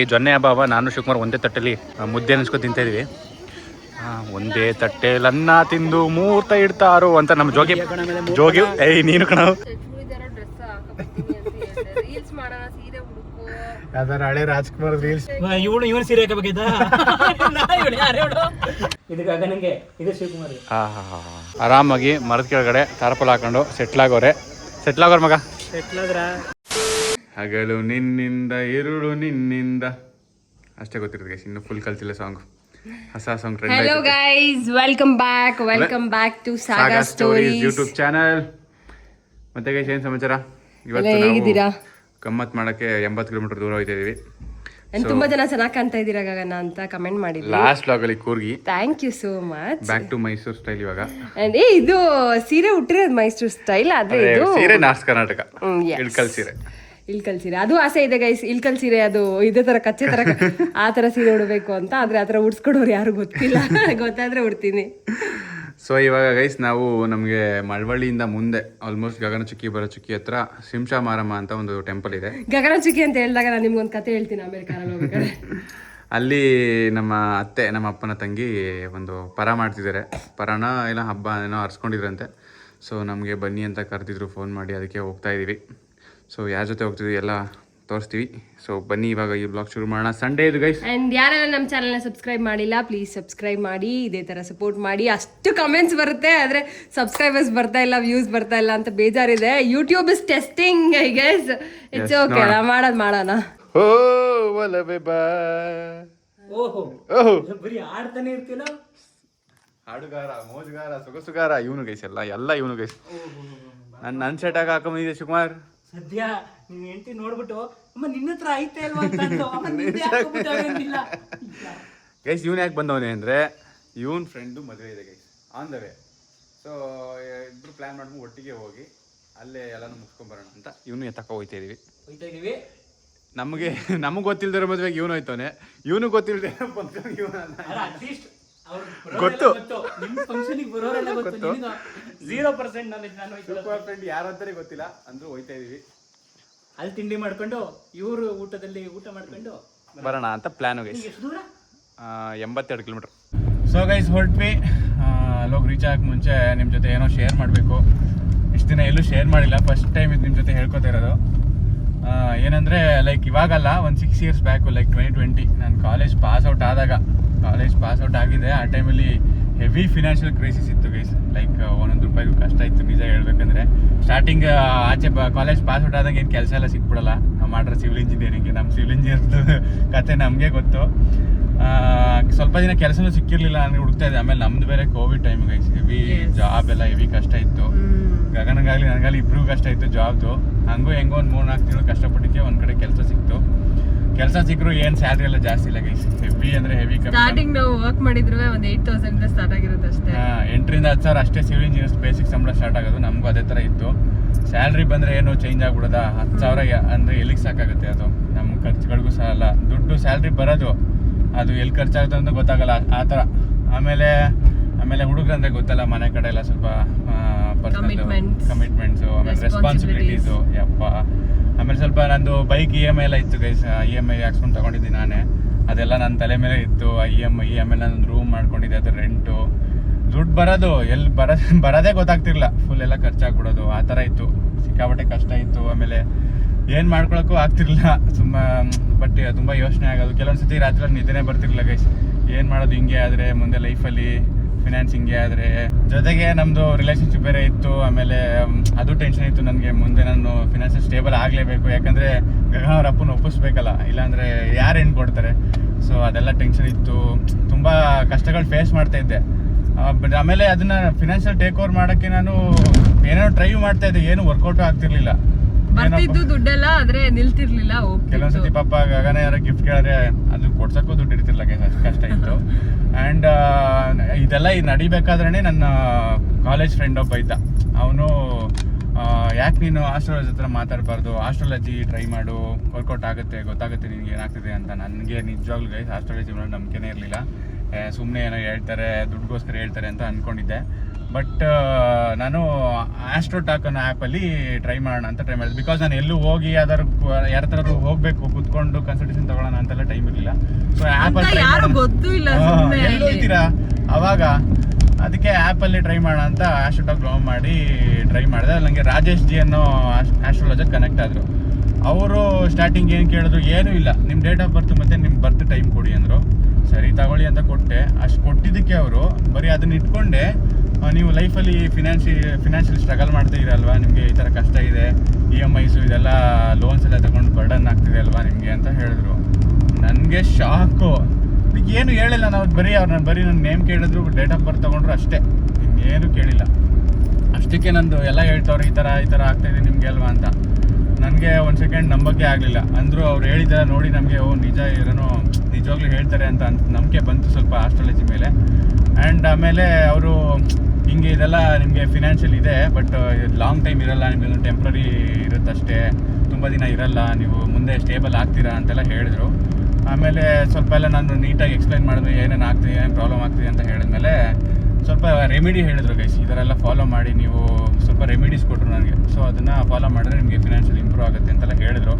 ಈ ಜೊನ್ನೆ ಹಬ್ಬ ನಾನು ಶಿವಕುಮಾರ್ ಒಂದೇ ತಟ್ಟೆಲಿ ಮುದ್ದೆ ನೆನ್ಸ್ಕೊ ತಿಂತಾ ಇದೀವಿ. ಒಂದೇ ತಟ್ಟೆಲಿ ಅನ್ನ ತಿಂದು ಮೂರ್ತ ಇಡ್ತಾರೋ ಅಂತ ನಮ್ಮ ಜೋಗಿ ಏಯ್ ನೀನು ಕಣ ಯಾವ್ದಾರ ಹಳೆ ರಾಜ್ಕುಮಾರ್ ರೀಲ್ಸ್ ಇವನು ಸೀರೆ ಹಾಕಬೇಕಿದ್ದ ಇದು ಗಗನಿಗೆ ಇದು ಶಿವಕುಮಾರ್. ಆರಾಮಾಗಿ ಮರದ ಕೆಳಗಡೆ ತಾರಪಲ್ ಹಾಕೊಂಡು ಸೆಟ್ಲ್ ಆಗೋರ್ ಮಗ. ಹಗಲು ನಿನ್ನಿಂದ ഇരുಳು ನಿನ್ನಿಂದ ಅಷ್ಟೇ ಗೊತ್ತಿರುತ್ತೆ ಗೈಸ್, ಇನ್ನು ಫುಲ್ ಕಲ್ತಿಲ್ಲ ಸಾಂಗ್. ಹೊಸ ಸಾಂಗ್ ಟ್ರೆಂಡ್ ಆಯ್ತು. Hello guys, welcome back to Saga Stories YouTube channel. ಮತ್ತೆ ಗೈಸ್ ಏನ್ ಸಮಾಚಾರ? ಇವತ್ತು ಹೇಗಿದ್ದೀರಾ? ಗಮ್ಮತ್ ಮಾಡಕ್ಕೆ 80 ಕಿಲೋಮೀಟರ್ ದೂರ ಹೋಗ್ತಾ ಇದೀವಿ. ತುಂಬಾ ಜನ ಚೆನ್ನಾಗಿ ಕಾಣ್ತಾ ಇದ್ದೀರಾ ಗಗನ ಅಂತ ಕಮೆಂಟ್ ಮಾಡಿದ್ರು ಲಾಸ್ಟ್ ವ್ಲಾಗ್ ಅಲ್ಲಿ ಕೂರ್ಗಿ. Thank you so much. Back to Mysuru style ಇವಾಗ. ಅಂಡ್ ಇದು ಸೀರೆ ಉಟ್ಟಿರೋದು ಮೈಸೂರು ಸ್ಟೈಲ್, ಆದ್ರೆ ಇದು ಸೀರೆ ನಾರ್ತ್ ಕರ್ನಾಟಕ ಇಳ್ಕಲ್ ಸೀರೆ. ಇಳ್ಕಲ್ ಸೀರೆ ಅದು ಆಸೆ ಇದೆ ಗೈಸ್. ಇಳ್ಕಲ್ ಸೀರೆ ಅದು ಇದೇ ತರ ಕಚ್ಚೆ ತರ ಆ ತರ ಸೀರೆ ಉಡಬೇಕು ಅಂತ, ಆದ್ರೆ ಆತರ ಉಡ್ಸ್ಕೊಡೋರು ಯಾರು ಗೊತ್ತಿಲ್ಲ. ಗೊತ್ತಾದ್ರೆ ಉಡ್ತೀನಿ. ಸೊ ಇವಾಗ ಗೈಸ್ ನಾವು ನಮಗೆ ಮಳವಳ್ಳಿಯಿಂದ ಮುಂದೆ ಆಲ್ಮೋಸ್ಟ್ ಗಗನಚುಕ್ಕಿ ಬರೋ ಚುಕ್ಕಿ ಹತ್ರ ಶಿಂಷಾ ಮಾರಮ್ಮ ಅಂತ ಒಂದು ಟೆಂಪಲ್ ಇದೆ. ಗಗನಚುಕ್ಕಿ ಅಂತ ಹೇಳಿದಾಗ ನಾನು ನಿಮ್ಗೊಂದು ಕತೆ ಹೇಳ್ತೀನಿ ಆಮೇಲೆ ಕಾರಲ್ಲಿ ಹೋಗ್ಬೇಕಾದ್ರೆ. ಅಲ್ಲಿ ನಮ್ಮ ಅತ್ತೆ ನಮ್ಮ ಅಪ್ಪನ ತಂಗಿ ಒಂದು ಪರ ಮಾಡ್ತಿದ್ದಾರೆ. ಪರನ ಇಲ್ಲ ಹಬ್ಬ ಏನೋ ಹರ್ಸ್ಕೊಂಡಿದ್ರಂತೆ. ಸೊ ನಮಗೆ ಬನ್ನಿ ಅಂತ ಕರೆದಿದ್ರು ಫೋನ್ ಮಾಡಿ, ಅದಕ್ಕೆ ಹೋಗ್ತಾ ಇದೀವಿ. ಸೊ ಯಾರ ಜೊತೆ ಹೋಗ್ತಿದ್ವಿ ಎಲ್ಲ ತೋರಿಸ್ತೀವಿ. ಸೊ ಬನ್ನಿ ಇವಾಗ ಈ ಬ್ಲಾಗ್ ಶುರು ಮಾಡೋಣ. ಸಂಡೇ ಇದು ಗೈಸ್. ಅಂಡ್ ಯಾರೆಲ್ಲ ನಮ್ಮ ಚಾನಲ್ನ ಸಬ್ಸ್ಕ್ರೈಬ್ ಮಾಡಿಲ್ಲ ಪ್ಲೀಸ್ ಸಬ್ಸ್ಕ್ರೈಬ್ ಮಾಡಿ, ಇದೇ ತರ ಸಪೋರ್ಟ್ ಮಾಡಿ. ಅಷ್ಟು ಕಮೆಂಟ್ಸ್ ಬರುತ್ತೆ ಆದ್ರೆ ಸಬ್ಸ್ಕ್ರೈಬರ್ಸ್ ಬರ್ತಾ ಇಲ್ಲ, ವ್ಯೂಸ್ ಬರ್ತಾ ಇಲ್ಲ ಅಂತ ಬೇಜಾರಿದೆ. YouTube is testing I guess. It's okay, ಮಾಡೋಣ. ಓ ಒಲವೆ ಬಾ. ಓಹೋ ಬರೀ ಆಡ್ತಾನೆ ಇರ್ತಿಲ್ಲ. ಹಾಡುಗಾರ, ಮೋಜುಗಾರ, ಸೊಗಸುಗಾರ ಇವನು ಗೈಸ್. ಎಲ್ಲ ಇವನು ಗೈಸ್. ನನ್ನ ಸೆಟ್ ಆಗಿ ಹಾಕೊಂಬಂದಿದೆ ಶಿವಕುಮಾರ್. ಸದ್ಯ ನೀನ್ ಹೆಂಡತಿ ನೋಡ್ಬಿಟ್ಟು ಅಮ್ಮ ನಿನ್ನ ಹತ್ರ ಐತೆ ಅಲ್ವಾ ಗೈಸ್. ಇವನ್ ಯಾಕೆ ಬಂದವನೇ ಅಂದ್ರೆ ಇವನ್ ಫ್ರೆಂಡು ಮದುವೆ ಇದೆ guys, on the way. So ಇಬ್ರು ಪ್ಲಾನ್ ಮಾಡ್ಕೊಂಡು ಒಟ್ಟಿಗೆ ಹೋಗಿ ಅಲ್ಲೇ ಎಲ್ಲಾನು ಮುಗಿಸ್ಕೊಂಡ್ ಬರೋಣ ಅಂತ ಇವನು ತಕ ಹೋಗ್ತಾ ಇದೀವಿ. ನಮಗೆ ಗೊತ್ತಿಲ್ದಿರೋ ಮದುವೆಗೆ ಇವನು ಹೋಯ್ತವನೆ, ಇವನು ಗೊತ್ತಿಲ್ಲದೆ ಗೊತ್ತು. ಫ್ರೆಂಡ್ ಯಾರಂತಾನೆ ಗೊತ್ತಿಲ್ಲ ಅಂದ್ರೂ ಹೋಯ್ತಾ ಇದೀವಿ. ಅಲ್ಲಿ ತಿಂಡಿ ಮಾಡ್ಕೊಂಡು ಇವರು ಊಟದಲ್ಲಿ ಊಟ ಮಾಡ್ಕೊಂಡು ಬರೋಣ ಅಂತ plan guys. 82 kilometre. So guys ಹೊರಟ್ವಿ. ಅಲ್ಲೋಗಿ ರೀಚ್ ಆಗಕ್ಕೆ ಮುಂಚೆ ನಿಮ್ಮ ಜೊತೆ ಏನೋ ಶೇರ್ ಮಾಡಬೇಕು. ಇಷ್ಟು ದಿನ ಎಲ್ಲೂ ಶೇರ್ ಮಾಡಿಲ್ಲ, ಫಸ್ಟ್ ಟೈಮ್ ಇದು ನಿಮ್ಮ ಜೊತೆ ಹೇಳ್ಕೊತಾ ಇರೋದು. ಏನಂದರೆ ಲೈಕ್ ಇವಾಗಲ್ಲ, ಒಂದು 6 years ಬ್ಯಾಕು, ಲೈಕ್ 2020 ನಾನು ಕಾಲೇಜ್ ಪಾಸ್ ಔಟ್ ಆಗಿದೆ. ಆ ಟೈಮಲ್ಲಿ ಹೆವಿ ಫಿನಾನ್ಷಿಯಲ್ ಕ್ರೈಸಿಸ್ ಇತ್ತು ಗೈಸ್. ಲೈಕ್ ಒಂದೊಂದು ರೂಪಾಯಿಗೂ ಕಷ್ಟ ಇತ್ತು ನಿಜ ಹೇಳ್ಬೇಕಂದ್ರೆ. ಸ್ಟಾರ್ಟಿಂಗ್ ಆಚೆ ಕಾಲೇಜ್ ಪಾಸ್ ಔಟ್ ಆದಾಗ ಏನು ಕೆಲಸ ಎಲ್ಲ ಸಿಕ್ಬಿಡಲ್ಲ. ನಾವು ಮಾಡಿರೋ ಸಿವಿಲ್ ಇಂಜಿನಿಯರಿಂಗ್ಗೆ, ನಮ್ಮ ಸಿವಿಲ್ ಇಂಜಿನಿಯರ್ದು ಕತೆ ನಮಗೆ ಗೊತ್ತು. ಸ್ವಲ್ಪ ದಿನ ಕೆಲಸನೂ ಸಿಕ್ಕಿರಲಿಲ್ಲ ಅಂದರೆ ಹುಡುಕ್ತಾ ಇದ್ದೆ. ಆಮೇಲೆ ನಮ್ದು ಬೇರೆ Covid time guys, heavy job ಎಲ್ಲ ಹೆವಿ ಕಷ್ಟ ಇತ್ತು. ಗಗನಗಾಗಲಿ ನನಗಾಗಲಿ ಇಬ್ರಿಗೂ ಕಷ್ಟ ಇತ್ತು ಜಾಬ್ದು. ಹಂಗೂ ಹೆಂಗೋ ಒಂದು 3-4 ತಿಂಗಳು ಕಷ್ಟಪಟ್ಟಿದ್ದೆ. ಒಂದು ಕಡೆ ಕೆಲಸ ಸಿಕ್ತು. ಕೆಲಸ ಸಿಕ್ಕರು ಏನು ಸ್ಯಾಲ್ರಿ ಎಲ್ಲ ಜಾಸ್ತಿ ಇಲ್ಲ ಗೈಸ್, ಹೆವಿ ಅಂದರೆ ಹೆವಿ. ಸ್ಟಾರ್ಟಿಂಗ್ ನಾವು ವರ್ಕ್ ಮಾಡಿದ್ರು ಒಂದು 8,000 ಸ್ಟಾರ್ಟ್ ಆಗಿರುತ್ತೆ ಅಷ್ಟೇ. 8,000 ರಿಂದ 10,000 ಅಷ್ಟೇ ಸಿವಿಲ್ ಇಂಜಿನಿಯರ್ಸ್ ಬೇಸಿಕ್ ಸಂಬಳ ಸ್ಟಾರ್ಟ್ ಆಗೋದು. ನಮಗೂ ಅದೇ ಥರ ಇತ್ತು. ಸ್ಯಾಲ್ರಿ ಬಂದರೆ ಏನು ಚೇಂಜ್ ಆಗ್ಬಿಡೋದ, 10,000 ಅಂದರೆ ಎಲ್ಲಿಗೆ ಸಾಕಾಗುತ್ತೆ. ಅದು ನಮ್ಮ ಖರ್ಚುಗಳಿಗೂ ಸಾಲ. ದುಡ್ಡು ಸ್ಯಾಲ್ರಿ ಬರೋದು, ಅದು ಎಲ್ಲಿ ಖರ್ಚಾಗುತ್ತೆ ಅಂತ ಗೊತ್ತಾಗಲ್ಲ ಆ ಥರ. ಆಮೇಲೆ ಹುಡುಗರು ಅಂದರೆ ಗೊತ್ತಲ್ಲ, ಮನೆ ಕಡೆ ಎಲ್ಲ ಸ್ವಲ್ಪ ಪರ್ಸನಲ್ ಕಮಿಟ್ಮೆಂಟ್ಸು, ಆಮೇಲೆ ರೆಸ್ಪಾನ್ಸಿಬಿಲಿಟೀಸು. ಯಪ್ಪ. ಆಮೇಲೆ ಸ್ವಲ್ಪ ನಂದು ಬೈಕ್ EMI ಎಲ್ಲ ಇತ್ತು ಗೈಸ್. EMI ಹಾಕ್ಸ್ಕೊಂಡು ತೊಗೊಂಡಿದ್ದೀನಿ ನಾನೇ. ಅದೆಲ್ಲ ನನ್ನ ತಲೆ ಮೇಲೆ ಇತ್ತು. EMI ಆಮೇಲೆ ನಾನು ರೂಮ್ ಮಾಡ್ಕೊಂಡಿದ್ದೆ, ಅದು ರೆಂಟು. ದುಡ್ಡು ಬರೋದು ಎಲ್ಲಿ ಬರೋದೇ ಗೊತ್ತಾಗ್ತಿರ್ಲಿಲ್ಲ, ಫುಲ್ ಎಲ್ಲ ಖರ್ಚಾಗ್ಬಿಡೋದು. ಆ ಥರ ಇತ್ತು, ಸಿಕ್ಕಾಪಟ್ಟೆ ಕಷ್ಟ ಇತ್ತು. ಆಮೇಲೆ ಏನು ಮಾಡ್ಕೊಳಕ್ಕೂ ಆಗ್ತಿರ್ಲಿಲ್ಲ ಬಟ್ ತುಂಬ ಯೋಚನೆ ಆಗೋದು. ಕೆಲವೊಂದು ಸತಿ ರಾತ್ರಿ ನಿದ್ದೆನೇ ಬರ್ತಿರ್ಲಿಲ್ಲ ಗೈಸ್. ಏನು ಮಾಡೋದು ಹಿಂಗೆ ಆದರೆ ಮುಂದೆ ಲೈಫಲ್ಲಿ, ಫಿನಾನ್ಸ್ ಹಿಂಗೆ ಆದರೆ. ಜೊತೆಗೆ ನಮ್ಮದು ರಿಲೇಷನ್ಶಿಪ್ ಬೇರೆ ಇತ್ತು. ಆಮೇಲೆ ಅದು ಟೆನ್ಷನ್ ಇತ್ತು ನನಗೆ. ಮುಂದೆ ನಾನು ಫಿನಾನ್ಷಿಯಲ್ ಸ್ಟೇಬಲ್ ಆಗಲೇಬೇಕು, ಯಾಕಂದರೆ ಗಗನ ಅವ್ರ ಅಪ್ಪನ ಒಪ್ಪಿಸ್ಬೇಕಲ್ಲ, ಇಲ್ಲಾಂದರೆ ಯಾರು ಹೆಣ್ಣು ಕೊಡ್ತಾರೆ. ಸೊ ಅದೆಲ್ಲ ಟೆನ್ಷನ್ ಇತ್ತು. ತುಂಬ ಕಷ್ಟಗಳು ಫೇಸ್ ಮಾಡ್ತಾ ಇದ್ದೆ. ಬಟ್ ಆಮೇಲೆ ಅದನ್ನು ಫಿನಾನ್ಷಿಯಲ್ ಟೇಕ್ ಓವರ್ ಮಾಡೋಕ್ಕೆ ನಾನು ಏನೇನೋ ಟ್ರೈ ಮಾಡ್ತಾ ಇದ್ದೆ, ಏನು ವರ್ಕೌಟು ಆಗ್ತಿರ್ಲಿಲ್ಲ. ದುಡ್ಡೆಲ್ಲ ಆದ್ರೆ ನಿಲ್ತಿರ್ಲಿಲ್ಲ. ಕೆಲವೊಂದ್ಸತಿ ಪಾಪ ಗಗನ ಯಾರೋ ಗಿಫ್ಟ್ ಕೇಳಿದ್ರೆ ಅದು ಕೊಡ್ಸಕ್ಕೂ ದುಡ್ಡು ಇರ್ತಿರ್ಲಿಲ್ಲ, ಅಷ್ಟು ಕಷ್ಟ ಇತ್ತು. ಆ್ಯಂಡ್ ಇದೆಲ್ಲ ನಡಿಬೇಕಾದ್ರೆ ನನ್ನ ಕಾಲೇಜ್ ಫ್ರೆಂಡ್ ಒಬ್ಬ ಇದ್ದ. ಅವನು ಯಾಕೆ ನೀನು ಆಸ್ಟ್ರಾಲಜಿ ಹತ್ರ ಮಾತಾಡಬಾರ್ದು, ಆಸ್ಟ್ರಾಲಜಿ ಟ್ರೈ ಮಾಡು, ವರ್ಕೌಟ್ ಆಗುತ್ತೆ, ಗೊತ್ತಾಗುತ್ತೆ ನಿನ್ಗೆ ಏನಾಗ್ತಿದೆ ಅಂತ. ನನಗೆ ನಿಜವಾಗ್ಲೂ ಗೈಸ್ ಆಸ್ಟ್ರಾಲಜಿ ಮೇಲೆ ನಂಬಿಕೆನೇ ಇರಲಿಲ್ಲ. ಸುಮ್ಮನೆ ಏನೋ ಹೇಳ್ತಾರೆ, ದುಡ್ಡುಗೋಸ್ಕರ ಹೇಳ್ತಾರೆ ಅಂತ ಅಂದ್ಕೊಂಡಿದ್ದೆ. ಬಟ್ ನಾನು ಆಸ್ಟ್ರೋಟಾಕ್ ಅನ್ನೋ ಆ್ಯಪಲ್ಲಿ ಟ್ರೈ ಮಾಡೋಣ ಅಂತ ಟ್ರೈ ಮಾಡಿದೆ. ಬಿಕಾಸ್ ನಾನು ಎಲ್ಲೂ ಹೋಗಿ ಯಾರ ಹತ್ರ ಹೋಗಬೇಕು ಕೂತ್ಕೊಂಡು ಕನ್ಸಲ್ಟೇಷನ್ ತಗೊಳ್ಳೋಣ ಅಂತೆಲ್ಲ ಟೈಮ್ ಇರಲಿಲ್ಲ. ಸೊ ಆ್ಯಪಲ್ಲಿ ಎಲ್ಲೂ ಇದ್ದೀರಾ ಅವಾಗ ಅದಕ್ಕೆ ಆ್ಯಪಲ್ಲಿ ಟ್ರೈ ಮಾಡೋಣ ಅಂತ ಆಸ್ಟ್ರೋಟಾಕ್ ಡೌನ್ ಮಾಡಿ ಟ್ರೈ ಮಾಡಿದೆ. ನನಗೆ ರಾಜೇಶ್ ಜಿ ಅನ್ನೋ ಆಸ್ಟ್ರಾಲಜರ್ ಕನೆಕ್ಟ್ ಆದರು. ಅವರು ಸ್ಟಾರ್ಟಿಂಗ್ ಏನು ಕೇಳಿದ್ರು, ಏನೂ ಇಲ್ಲ, ನಿಮ್ಮ ಡೇಟ್ ಆಫ್ ಬರ್ತ್ ಮತ್ತು ನಿಮ್ಮ ಬರ್ತ್ ಟೈಮ್ ಕೊಡಿ ಅಂದರು. ಸರಿ ತಗೊಳ್ಳಿ ಅಂತ ಕೊಟ್ಟೆ. ಅಷ್ಟು ಕೊಟ್ಟಿದ್ದಕ್ಕೆ ಅವರು ಬರೀ ಅದನ್ನ ಇಟ್ಕೊಂಡೆ, ನೀವು ಲೈಫಲ್ಲಿ ಫಿನಾನ್ಷಿಯಲ್ ಸ್ಟ್ರಗಲ್ ಮಾಡ್ತಾ ಇರಲ್ವಾ, ನಿಮಗೆ ಈ ಥರ ಕಷ್ಟ ಇದೆ, EMIs ಇದೆಲ್ಲ ಲೋನ್ಸ್ ಎಲ್ಲ ತಗೊಂಡು ಬರ್ಡನ್ ಆಗ್ತಿದೆ ಅಲ್ವಾ ನಿಮಗೆ ಅಂತ ಹೇಳಿದ್ರು. ನನಗೆ ಶಾಕು. ಏನು ಹೇಳಿಲ್ಲ, ನಾವು ಬರೀ ನನ್ನ ನೇಮ್ ಕೇಳಿದ್ರು, ಡೇಟ್ ಆಫ್ ಬರ್ತ್ ತೊಗೊಂಡ್ರು ಅಷ್ಟೇ, ಇನ್ನೇನು ಕೇಳಿಲ್ಲ. ಅಷ್ಟಕ್ಕೆ ನಂದು ಎಲ್ಲ ಹೇಳ್ತವ್ರೆ ಈ ಥರ ಆಗ್ತಾಯಿದೆ ನಿಮಗೆ ಅಲ್ವಾ ಅಂತ. ನನಗೆ ಒಂದು ಸೆಕೆಂಡ್ ನಂಬಕ್ಕೆ ಆಗಲಿಲ್ಲ. ಅಂದರೂ ಅವ್ರು ಹೇಳಿದ್ದಾರೆ ನೋಡಿ ನಮಗೆ, ನಿಜ ಇರೋನು ನಿಜವಾಗ್ಲೂ ಹೇಳ್ತಾರೆ ಅಂತ ನಂಬಿಕೆ ಬಂತು ಸ್ವಲ್ಪ ಆಸ್ಟ್ರಾಲಜಿ ಮೇಲೆ. ಆ್ಯಂಡ್ ಆಮೇಲೆ ಅವರು ಹಿಂಗೆ ಇದೆಲ್ಲ ನಿಮಗೆ ಫಿನಾನ್ಷಿಯಲ್ ಇದೆ, ಬಟ್ ಲಾಂಗ್ ಟೈಮ್ ಇರಲ್ಲ, ನಿಮಗೆ ಟೆಂಪ್ರರಿ ಇರುತ್ತಷ್ಟೇ, ತುಂಬ ದಿನ ಇರಲ್ಲ, ನೀವು ಮುಂದೆ ಸ್ಟೇಬಲ್ ಆಗ್ತೀರಾ ಅಂತೆಲ್ಲ ಹೇಳಿದ್ರು. ಆಮೇಲೆ ಸ್ವಲ್ಪ ಎಲ್ಲ ನಾನು ನೀಟಾಗಿ ಎಕ್ಸ್ಪ್ಲೈನ್ ಮಾಡಿದ್ವಿ, ಏನೇನು ಆಗ್ತಿದೆ, ಏನೇನು ಪ್ರಾಬ್ಲಮ್ ಆಗ್ತಿದೆ ಅಂತ ಹೇಳಿದ್ಮೇಲೆ ಸ್ವಲ್ಪ ರೆಮಿಡಿ ಹೇಳಿದ್ರು ಗೈಸ್, ಈ ಥರ ಎಲ್ಲ ಫಾಲೋ ಮಾಡಿ, ನೀವು ಸ್ವಲ್ಪ ರೆಮಿಡೀಸ್ ಕೊಟ್ಟರು ನನಗೆ. ಸೊ ಅದನ್ನು ಫಾಲೋ ಮಾಡಿದ್ರೆ ನಿಮಗೆ ಫಿನಾನ್ಷಿಯಲ್ ಇಂಪ್ರೂವ್ ಆಗುತ್ತೆ ಅಂತೆಲ್ಲ ಹೇಳಿದ್ರು.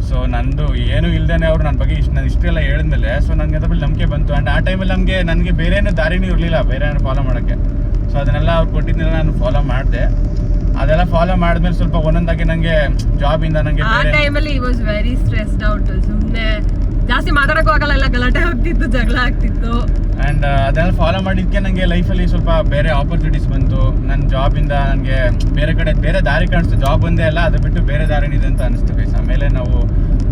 ಸೊ ನಂದು ಏನೂ ಇಲ್ಲದೇ ಅವರು ನನ್ನ ಬಗ್ಗೆ ಇಷ್ಟೆಲ್ಲ ಹೇಳಿದ್ಮೇಲೆ ಸೊ ನನಗೆ ಅದ್ರ ಮೇಲೆ ನಂಬಿಕೆ ಬಂತು. ಆ್ಯಂಡ್ ಆ ಟೈಮಲ್ಲಿ ನನಗೆ ಬೇರೆ ಏನೂ ದಾರಿನೂ ಇರಲಿಲ್ಲ, ಬೇರೆ ಏನೋ ಫಾಲೋ ಮಾಡೋಕ್ಕೆ. ಸೊ ಅದನ್ನೆಲ್ಲ ಅವ್ರು ಕೊಟ್ಟಿದ್ದನ್ನೆಲ್ಲ ನಾನು ಫಾಲೋ ಮಾಡಿದೆ. ಅದೆಲ್ಲ ಫಾಲೋ ಮಾಡಿದ್ಮೇಲೆ ಸ್ವಲ್ಪ ಒಂದೊಂದಾಗಿ ನನಗೆ ಜಾಬಿಂದ ನನಗೆ ಆ ಟೈಮಲ್ಲಿ ವಾಸ್ ವೆರಿ ಸ್ಟ್ರೆಸ್ಡ್ ಔಟ್. ಸುಮ್ಮನೆ ಜಾಸ್ತಿ ಮಾತಾಡೋಕ್ಕೂ ಆಗಲ್ಲ, ಎಲ್ಲ ಗಲಾಟೆ ಆಗ್ತಿತ್ತು, ಜಗಳ ಆಗ್ತಿತ್ತು. ಆ್ಯಂಡ್ ಅದೆಲ್ಲ ಫಾಲೋ ಮಾಡಿದ್ದಕ್ಕೆ ನನಗೆ ಲೈಫಲ್ಲಿ ಸ್ವಲ್ಪ ಬೇರೆ ಆಪರ್ಚುನಿಟೀಸ್ ಬಂತು. ನನ್ನ ಜಾಬಿಂದ ನನಗೆ ಬೇರೆ ದಾರಿ ಕಾಣಿಸ್ತು. ಜಾಬ್ ಒಂದೇ ಅಲ್ಲ, ಅದು ಬಿಟ್ಟು ಬೇರೆ ದಾರಿನಿದೆ ಅಂತ ಅನಿಸ್ತು ಗೈಸ್. ಆಮೇಲೆ ನಾವು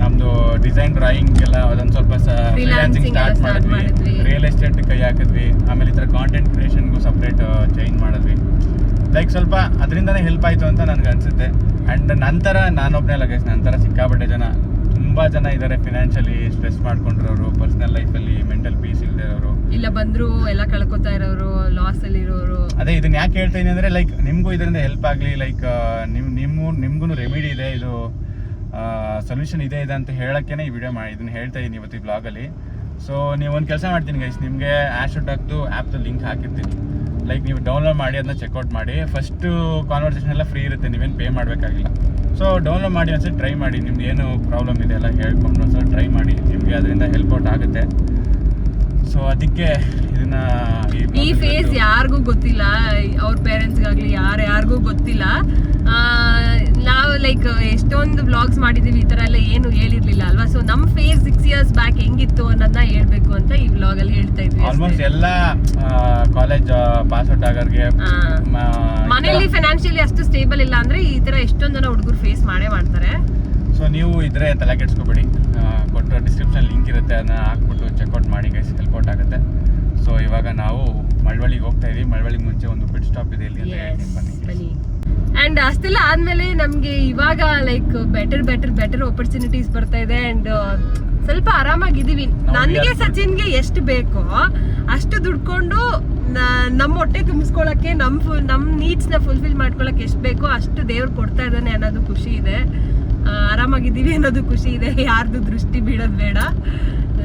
ನಮ್ಮದು ಡಿಸೈನ್ ಡ್ರಾಯಿಂಗ್ ಎಲ್ಲ ಅದೊಂದು ಸ್ವಲ್ಪ ಫ್ರೀಲಾನ್ಸಿಂಗ್ ಸ್ಟಾರ್ಟ್ ಮಾಡಿದ್ವಿ, ರಿಯಲ್ ಎಸ್ಟೇಟ್ ಕೈ ಹಾಕಿದ್ವಿ. ಆಮೇಲೆ ಈ ಥರ ಕಾಂಟೆಂಟ್ ಕ್ರಿಯೇಷನ್ಗೂ ಸಪ್ರೇಟ್ ಚೇಂಜ್ ಮಾಡಿದ್ವಿ. ಲೈಕ್ ಸ್ವಲ್ಪ ಅದರಿಂದನೇ ಹೆಲ್ಪ್ ಆಯಿತು ಅಂತ ನನಗೆ ಅನಿಸುತ್ತೆ. ಆ್ಯಂಡ್ ನಂತರ ನಾನೊಬ್ಬನೇ ಅಲ್ಲ ಗೈಸ್, ನಂತರ ಸಿಕ್ಕಾಪಟ್ಟೆ ತುಂಬ ಜನ ಇದ್ದಾರೆ ಫಿನಾನ್ಷಿಯಲಿ ಸ್ಟ್ರೆಸ್ ಮಾಡ್ಕೊಂಡಿರೋರು, ಪರ್ಸನಲ್ ಲೈಫಲ್ಲಿ ಮೆಂಟಲ್ ಪೀಸ್ ಇಲ್ಲದೆ ಇರೋರು, ಇಲ್ಲ ಬಂದ್ರು ಎಲ್ಲ ಕಳ್ಕೊತಾ ಇರೋರು, ಲಾಸ್ ಅಲ್ಲಿ ಇರೋರು. ಅದೇ ಇದನ್ನ ಯಾಕೆ ಹೇಳ್ತಾ ಇದೀನಿ ಅಂದರೆ ಲೈಕ್ ನಿಮಗೂ ಇದರಿಂದ ಹೆಲ್ಪ್ ಆಗಲಿ, ಲೈಕ್ ನಿಮ್ಗೂ ರೆಮಿಡಿ ಇದೆ, ಇದು ಸೊಲ್ಯೂಷನ್ ಇದೆ ಅಂತ ಹೇಳೋಕ್ಕೇ ಈ ವಿಡಿಯೋ ಇದನ್ನ ಹೇಳ್ತಾ ಇದ್ದೀನಿ ಇವತ್ತು ಈ ಬ್ಲಾಗಲ್ಲಿ. ಸೊ ನೀವು ಒಂದು ಕೆಲಸ ಮಾಡ್ತೀನಿ ಗೈಸ್, ನಿಮಗೆ ಆಸ್ಟ್ರೋಟಾಕ್ದು ಆ್ಯಪ್ದು ಲಿಂಕ್ ಹಾಕಿರ್ತೀನಿ. ಲೈಕ್ ನೀವು ಡೌನ್ಲೋಡ್ ಮಾಡಿ ಅದನ್ನ ಚೆಕ್ಔಟ್ ಮಾಡಿ. ಫಸ್ಟು ಕಾನ್ವರ್ಸೇಷನ್ ಎಲ್ಲ ಫ್ರೀ ಇರುತ್ತೆ, ನೀವೇನು ಪೇ ಮಾಡಬೇಕಾಗಿಲ್ಲ. ಸೊ ಡೌನ್ಲೋಡ್ ಮಾಡಿ ಒಂದ್ಸಲ ಟ್ರೈ ಮಾಡಿ, ನಿಮ್ದು ಏನು ಪ್ರಾಬ್ಲಮ್ ಇದೆ ಎಲ್ಲ ಹೇಳ್ಕೊಂಡು ಒಂದ್ಸಲ ಟ್ರೈ ಮಾಡಿ, ನಿಮಗೆ ಅದರಿಂದ ಹೆಲ್ಪ್ ಔಟ್ ಆಗುತ್ತೆ. ಸೊ ಅದಕ್ಕೆ ಇದನ್ನ ಈ ಫೇಸ್ ಯಾರಿಗೂ ಗೊತ್ತಿಲ್ಲ, ಅವ್ರ ಪೇರೆಂಟ್ಸ್ಗಾಗಲಿ ಯಾರಿಗೂ ಗೊತ್ತಿಲ್ಲ. ನಾವು ಲೈಕ್ ಎಷ್ಟೊಂದು ವ್ಲಾಗ್ಸ್ ಮಾಡಿದ್ದೀವಿ, ಈ ಥರ ಎಲ್ಲ ಏನು ಹೇಳಿರ್ಲಿಲ್ಲ ಅಲ್ವಾ. ಸೊ ನಮ್ಮ ಫೇಸ್ 6 years ಬ್ಯಾಕ್ ಹೆಂಗಿತ್ತು ಅನ್ನೋದನ್ನ ಹೇಳ್ಬೇಕು ಅಂತ ಈ ವ್ಲಾಗಲ್ಲಿ ಹೇಳ್ತಾ ಇದ್ವಿ. ಆಲ್ಮೋಸ್ಟ್ ಎಲ್ಲ ಕಾಲೇಜ್ ಪಾಸ್ ಔಟ್ ಆಗೋರಿಗೆ ಮನೆಯಲ್ಲಿ ಫೈನಾನ್ಷಿಯಲಿ ಅಷ್ಟು ಸ್ಟೇಬಲ್ ಇಲ್ಲ ಅಂದ್ರೆ ಈ ತರ ಎಷ್ಟೊಂದು ಜನ ಹುಡುಗರು ಫೇಸ್ ಮಾಡೇ ಮಾಡ್ತಾರೆ. ಸೊ ನೀವು ಇದ್ರೆ ತಲೆ ಕೆಡಿಸ್ಕೊಬೇಡಿ, ಕೊಟ್ಟು ಡಿಸ್ಕ್ರಿಪ್ಷನ್ ಲಿಂಕ್ ಇರುತ್ತೆ, ಅದನ್ನ ಹಾಕ್ಬಿಟ್ಟು ಚೆಕ್ಔಟ್ ಮಾಡಿ ಗೈಸ್, ಹೆಲ್ಪ್ ಔಟ್ ಆಗುತ್ತೆ. ಸೊ ಇವಾಗ ನಾವು ಮಳವಳ್ಳಿಗೆ ಹೋಗ್ತಾ ಇದೀವಿ. ಮಳವಳ್ಳಿಗೆ ಮುಂಚೆ ಒಂದು ಪಿಟ್ ಸ್ಟಾಪ್ ಇದೆ ಇಲ್ಲಿ ಅಂತ ಹೇಳ್ತೀನಿ, ಬನ್ನಿ. ಅಂಡ್ ಅಷ್ಟೆಲ್ಲ ಆದ್ಮೇಲೆ ನಮ್ಗೆ ಇವಾಗ ಲೈಕ್ ಬೆಟರ್ ಆಪರ್ಚುನಿಟೀಸ್ ಬರ್ತಾ ಇದೆ. ಅಂಡ್ ಸ್ವಲ್ಪ ಆರಾಮಾಗಿದ್ದೀವಿ. ನನಗೆ ಸಚಿನ್ಗೆ ಎಷ್ಟು ಬೇಕೋ ಅಷ್ಟು ದುಡ್ಕೊಂಡು ನಮ್ಮ ಹೊಟ್ಟೆ ತುಂಬಿಸ್ಕೊಳಕ್ಕೆ, ನಮ್ಮ ನೀಡ್ಸ್ ನ ಫುಲ್ಫಿಲ್ ಮಾಡ್ಕೊಳಕ್ಕೆ ಎಷ್ಟು ಬೇಕೋ ಅಷ್ಟು ದೇವ್ರು ಕೊಡ್ತಾ ಇದ್ದಾನೆ ಅನ್ನೋದು ಖುಷಿ ಇದೆ. ಆರಾಮಾಗಿದ್ದೀವಿ ಅನ್ನೋದು ಖುಷಿ ಇದೆ. ಯಾರ್ದು ದೃಷ್ಟಿ ಬೀಳೋದು ಬೇಡ,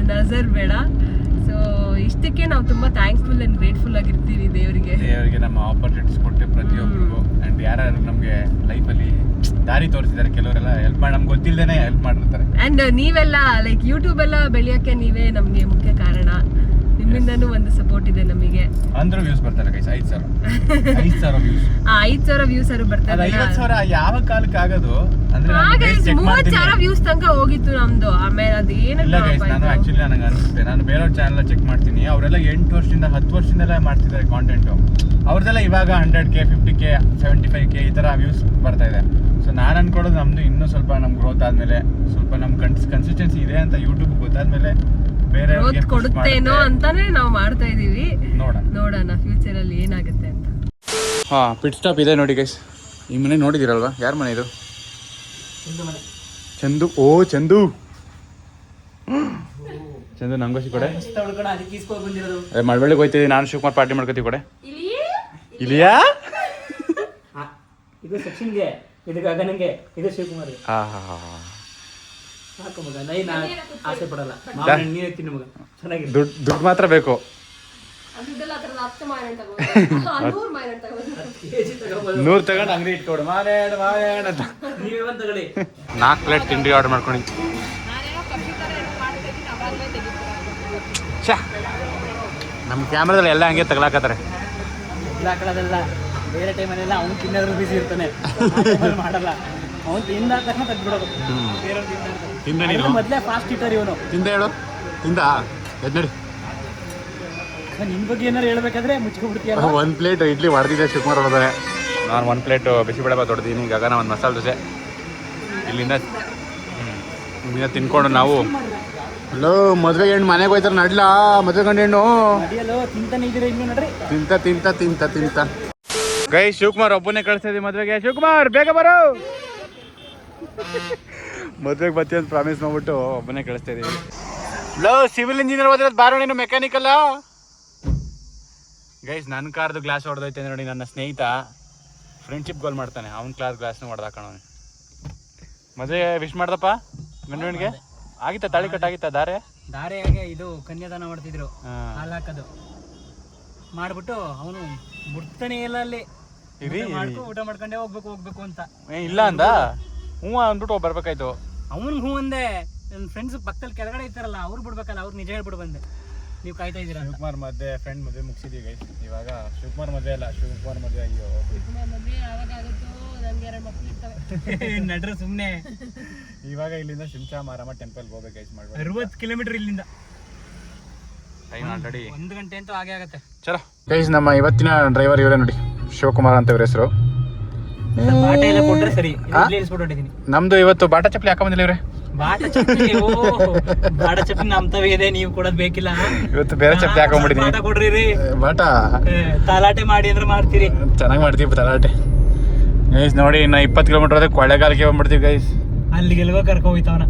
ನಜರ್ ಬೇಡ. ಸೊ ಇಷ್ಟಕ್ಕೆ ನಾವು ತುಂಬಾ ಥ್ಯಾಂಕ್ಫುಲ್ ಅಂಡ್ ಗ್ರೇಟ್ಫುಲ್ ಆಗಿರ್ತೀವಿ ದೇವರಿಗೆ ನಮ್ಮ ಆಪರ್ಚುನಿಟೀಸ್ ಕೊಟ್ಟೆ ಪ್ರತಿಯೊಬ್ಬರಿಗೂ. ಅಂಡ್ ಯಾರು ನಮಗೆ ಲೈಫಲ್ಲಿ ದಾರಿ ತೋರಿಸಿದ್ದಾರೆ, ಕೆಲವರೆಲ್ಲ ಹೆಲ್ಪ್ ಮಾಡಿ ನಮ್ಗೆ ಗೊತ್ತಿಲ್ಲದೇನೆ ಹೆಲ್ಪ್ ಮಾಡಿರ್ತಾರೆ. ಅಂಡ್ ನೀವೆಲ್ಲ ಲೈಕ್ ಯೂಟ್ಯೂಬ್ ಎಲ್ಲ ಬೆಳೆಯೋಕ್ಕೆ ನೀವೇ ನಮಗೆ ಮುಖ್ಯ ಕಾರಣ. ನಿಮ್ಮಿಂದನೂ ಒಂದು ಸಪೋರ್ಟ್ ಇದೆ ನಮಗೆ. ಅಂದ್ರೂ ವ್ಯೂಸ್ ಬರ್ತಾರೆ ಗೈಸ್, 5,000 ವ್ಯೂಸ್. 5,000 ವ್ಯೂಸ್ ಬರ್ತಾರೆ. 50,000 ಯಾವ ಕಾಲಕ್ಕೆ ಆಗೋದು ಅಂದ್ರೆ 30,000 ವ್ಯೂಸ್ ತನಕ ಹೋಗಿತ್ತು ನಮ್ದು. ಆಮೇಲೆ ಅದೇನು ಇಲ್ಲ ಗೈಸ್, ನಾನು ಆಕ್ಚುಲಿ ನನಗೆ ಅನಿಸುತ್ತೆ, ನಾನು ಬೇರೆಯವ್ರ ಚಾನಲ್ ಚೆಕ್ ಮಾಡ್ತೀನಿ, ಅವರೆಲ್ಲ 8 ವರ್ಷದಿಂದ 10 ವರ್ಷದಿಂದಲೇ ಮಾಡ್ತಿದ್ದಾರೆ ಕಾಂಟೆಂಟು. ಅವ್ರದ್ದೆಲ್ಲ ಇವಾಗ 100K 50K 75K ಈ ಥರ ವ್ಯೂಸ್ ಬರ್ತಾ ಇದೆ. ಸೊ ನಾನು ಅನ್ಕೊಳ್ಳೋದು ನಮ್ದು ಇನ್ನೂ ಸ್ವಲ್ಪ ನಮ್ಮ ಗ್ರೋತ್ ಆದ್ಮೇಲೆ, ಸ್ವಲ್ಪ ನಮ್ಮ ಕನ್ಸಿಸ್ಟೆನ್ಸಿ ಇದೆ ಅಂತ ಯೂಟ್ಯೂಬ್ ಗೊತ್ತಾದ್ಮೇಲೆ ಬೇರೆ ಕೊಡುತ್ತೇನೋ ಅಂತಾನೆ ನಾವು ಮಾಡ್ತಾ ಇದೀವಿ. ನೋಡೋಣ ಫ್ಯೂಚರ್ ಅಲ್ಲಿ ಏನಾಗುತ್ತೆ ಅಂತ. ಪಿಟ್ ಸ್ಟಾಪ್ ಇದೆ ನೋಡಿ ಗೈಸ್. ಈ ಮನೆ ನೋಡಿದಿರಲ್ವಾ, ಯಾರ ಮನೆ ಇದು? ಚಂದು. ಓ ಚಂದು, ಚಂದು ನಂಗೋಸಿ ಕೊಡೆ. ಮಳವಳ್ಳಿಗೆ ಹೋಗ್ತಿದ್ದೀವಿ, ನಾನು ಶಿವಕುಮಾರ್ ಪಾರ್ಟಿ ಮಾಡ್ಕೋತೀವಿ ಕೊಡೆ. ಇಲ್ಲಿಯಾ? ಇದು ಸಚಿನ್ಗೆ, ಇದು ಗಗನ್ಗೆ, ಇದು ಶಿವಕುಮಾರ್ಗೆ. ಆಸೆ ಪಡಲ್ಲ, ದುಡ್ಡು ಮಾತ್ರ ಬೇಕು. ದುಡ್ಡೆಲ್ಲ ಆ ಥರದ 10 ಮಾವಿನ ತಗೊಂಡು 100 ಮಾವಿನ ತಗೊಂಡು 100 ತಗೊಂಡು ಅಂಗಡಿ ಇಟ್ಕೊಡು ಮಾರೇಣ ಅಂತ. ನೀವೇ ಒಂದು ತಗೊಳ್ಳಿ. 4 ಪ್ಲೇಟ್ ತಿಂಡಿ ಆರ್ಡರ್ ಮಾಡ್ಕೊಂಡಿದ್ದೆ. ಛಾ, ನಮ್ಮ ಕ್ಯಾಮ್ರಾದಲ್ಲಿ ಎಲ್ಲ ಹಂಗೆ ತಗೊಳಕತ್ತಾರೆ. ಇಲ್ಲ ಹಾಕೊಳ್ಳೋದಲ್ಲ, ಬೇರೆ ಟೈಮಲ್ಲೆಲ್ಲ ಅವ್ನು ತಿನ್ನೋದ್ರ ಬಿಸಿ ಇರ್ತಾನೆ, ಮಾಡಲ್ಲ. ಅವ್ನು ತಿಂದ ತಕ್ಷಣ ತೆಗ್ದ್ಬಿಡೋದು. ತಿಂದ ನೀನು ಮೊದಲೇ ಫಾಸ್ಟ್ ಇಟ್ಟರ್ ಇವನು. ತಿಂದ ಹೇಳು, ತಿಂದ ಎದ್ ನೋಡಿ. ನಿನ್ ಬಗ್ಗೆ ಏನಾರು ಹೇಳ್ಬೇಕಾದ್ರೆ ಮುಚ್ಕೊಂಡ್ಬಿಡ್ತೀಯಲ್ಲ. 1 ಪ್ಲೇಟ್ ಇಡ್ಲಿ ಹೊಡೆದಿದ್ದೆ ಶಿವಕುಮಾರ್ ಹೊಡೆದಾರೆ. ನಾನು 1 ಪ್ಲೇಟ್ ಬಿಸಿಬೇಳೆಬಾತ್ ಹೊಡೆದೀನಿ. ಗಗನ ಒಂದು ಮಸಾಲೆ ದೋಸೆ. ಇಲ್ಲಿಂದ ತಿನ್ಕೊಂಡು ನಾವು ಹಲೋ ಮದುವೆ ಹೆಣ್ಣು ಮನೆಗೆ ಹೋಯ್ತಾರೆ ನಡ್ಲಾ. ಮದುವೆ ಗಂಡ ಹೆಣ್ಣು ತಿಂತಾನೆ ಇದೀರ ಇನ್ನು ನೋಡ್ರಿ. ತಿಂತ ಗೈ ಶಿವಕುಮಾರ್ ಒಬ್ಬನೇ ಕಳಿಸ್ತಾ ಇದೀವಿ ಮದುವೆಗೆ. ಶಿವಕುಮಾರ್ ಬೇಗ ಬರೋ, ಮದುವೆಗೆ ಬರ್ತೀವಿ ಅಂತ ಪ್ರಾಮಿಸ್ ಮಾಡ್ಬಿಟ್ಟು ಒಬ್ಬನೇ ಕಳಿಸ್ತಾ ಇದೀವಿ. ಲೋ ಸಿವಿಲ್ ಇಂಜಿನಿಯರ್ ಓದಿರೋದು ಬಾರೋ, ನೀನು ಮೆಕ್ಯಾನಿಕಲ್ಲ. ಗೈಸ್ ನನ್ನ ಕಾರ್ದು ಗ್ಲಾಸ್ ಹೊಡೆದೈತೆ ನೋಡಿ. ನನ್ನ ಸ್ನೇಹಿತ ಫ್ರೆಂಡ್ಶಿಪ್ ಗೋಲ್ ಮಾಡ್ತಾನೆ, ಅವ್ನ ಗ್ಲಾಸ್ನ ಹೊಡೆದಾಕಣವನು. ಮದುವೆ ವಿಶ್ ಮಾಡ್ದಪ್ಪ ಗಂಡುಗಣಿಗೆ. ಆಗಿತ್ತಾ ತಾಳಿ ಕಟ್ಟಾಗಿತ್ತಾ? ದಾರೆಯಾಗೆ ಇದು ಕನ್ಯಾದಾನ ಮಾಡ್ತಿದ್ರು, ಹಾಲು ಹಾಕೋದು ಮಾಡ್ಬಿಟ್ಟು ಅವನು ಮುಡ್ತಾನೆ ಇಲ್ಲ ಅಲ್ಲಿ. ಊಟ ಮಾಡ್ಕೊಂಡೇ ಹೋಗ್ಬೇಕು ಅಂತ ಇಲ್ಲ ಅಂದ. ಹ್ಞೂ ಅಂದ್ಬಿಟ್ಟು ಬರ್ಬೇಕಾಯ್ತು. ಅವನು ಹ್ಞೂ ಅಂದೆ. ನನ್ನ ಫ್ರೆಂಡ್ಸ್ ಪಕ್ಕದಲ್ಲಿ ಕೆಳಗಡೆ ಇರ್ತಾರಲ್ಲ, ಅವ್ರು ಬಿಡ್ಬೇಕಲ್ಲ, ಅವ್ರು ನಿಜ ಹೇಳ್ಬಿಟ್ಟು ಬಂದೆ. ನೀವು ಕಾಯ್ತಾ ಇದ್ದೀರಾ? ಶಿವಕುಮಾರ್ ಮದುವೆ ಫ್ರೆಂಡ್ ಮದುವೆ ಮುಗಿಸಿದೀವಿ ಗೈಸ್. ಇವಾಗ ಶಿವಕುಮಾರ್ ಮದುವೆ ಅಲ್ಲ, ಶಿವಕುಮಾರ್ ಮದುವೆ. ಅಯ್ಯೋ ನಡ್ರ ಸುಮ್ಮನೆ. ಇವಾಗ ಇಲ್ಲಿಂದ ಶಿಂಚಾ ಮಾರಮ್ಮ ಟೆಂಪಲ್ಗೆ ಹೋಗ್ಬೇಕು ಗೈಸ್. ಮಾಡ್ಬೇಕು 60 ಕಿಲೋಮೀಟರ್ ಇಲ್ಲಿಂದ. ಟೈಮ್ ಆಲ್ರೆಡಿ 1 ಗಂಟೆ ಅಂತೂ ಆಗೇ ಆಗತ್ತೆ. ಚಲೋ ಗೈಸ್, ನಮ್ಮ ಇವತ್ತಿನ ಡ್ರೈವರ್ ಇವರೇ ನೋಡಿ, ಶಿವಕುಮಾರ್ ಅಂತ ಇವ್ರ ಹೆಸರು. ಬಾಟ ಎಲ್ಲ ಕೊಟ್ರೆ ಸರಿ. ನಮ್ದು ಇವತ್ತು ಬಾಟಾ ಚಪ್ಪಲಿ ಹಾಕೊಂಬಂದಿಲ್ಲ ಇವ್ರೆ. ಬಾಟ ಚಪ್ಪಲಿ ಬಾಟ ಚಪ್ಪಲಿ ನಮ್ತವೇ ಇದೆ, ನೀವು ಕೊಡೋದ್ ಬೇಕಿಲ್ಲ. ಇವತ್ತು ಬೇರೆ ಚಪ್ಪಲಿ ಹಾಕೊಂಡ್ಬಿಟ್ಟಿದೀನಿ. ಬಾಟ ಕೊಡ್ರಿ ಬಾಟಾ ತಲಾಟೆ ಮಾಡಿ ಅಂದ್ರೆ ಮಾಡ್ತೀರಿ. ಚೆನ್ನಾಗಿ ಮಾಡ್ತೀವಿ ತಲಾಟೆ ಗೈಸ್. ನೋಡಿ ಇನ್ನು 20 ಕಿಲೋಮೀಟರ್ ಅದೇ ಕೊಳ್ಳೆಗಾಲಕ್ಕೆ ಬಂದ್ಬಿಡ್ತೀವಿ ಗೈಸ್. ಅಲ್ಲಿಗೆಲ್ವ ಕರ್ಕೊ ಹೋಯ್ತವನ.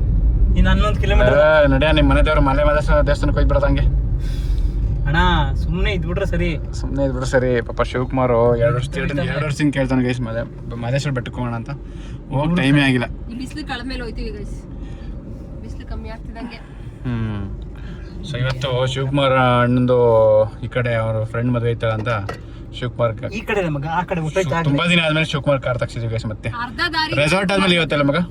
ಇನ್ನು 11 ಕಿಲೋಮೀಟರ್ ನಡಿಯ. ನಿಮ್ಮ ಮನೆ ದೇವ್ರು ಮಲೆ ದೇವಸ್ಥಾನಕ್ಕೆ ಹೋಗಿ ಬಿಡೋದು ಹಂಗೆ. ಅಣ್ಣ ಸುಮ್ಮನೆ ಇದ್ಬಿಟ್ರೆ ಸರಿ. ಪಾಪ ಶಿವಕುಮಾರ್ 2 ವರ್ಷದಿಂದ ಕೇಳ್ತಾನೆ ಗೈಸ್ ಮಹದೇಶ್ವರ ಬೆಟ್ಟಕ್ಕೆ ಹೋಗೋಣ ಅಂತ. ಹೋಗಿ ಟೈಮೇ ಆಗಿಲ್ಲ. ಬಿಸಿಲು ಕಳೆದ ಮೇಲೆ ಹೋಯ್ತೀವಿ ಗೈಸ್, ಬಿಸಿಲು ಕಮ್ಮಿ ಆಗ್ತಿದಂಗೆ. ಸೊ ಇವತ್ತು ಶಿವಕುಮಾರ್ ಅಣ್ಣಂದು ಈ ಕಡೆ ಅವ್ರ ಫ್ರೆಂಡ್ ಮದುವೆ ಐತಲ್ಲ ಅಂತ ಶಿವಕುಮಾರ್ ಈ ಕಡೆ ಮಗ ಆ ಕಡೆ ತುಂಬಾ ದಿನ ಆದ್ಮೇಲೆ ಶಿವಕುಮಾರ್ ಕಾರ್ ತಗ್ಸಿದ್ವಿ ಗೈಸ್. ಮತ್ತೆ ರೆಸಾರ್ಟ್ ಆದ್ಮೇಲೆ ಇವತ್ತಲ್ಲ ಮಗ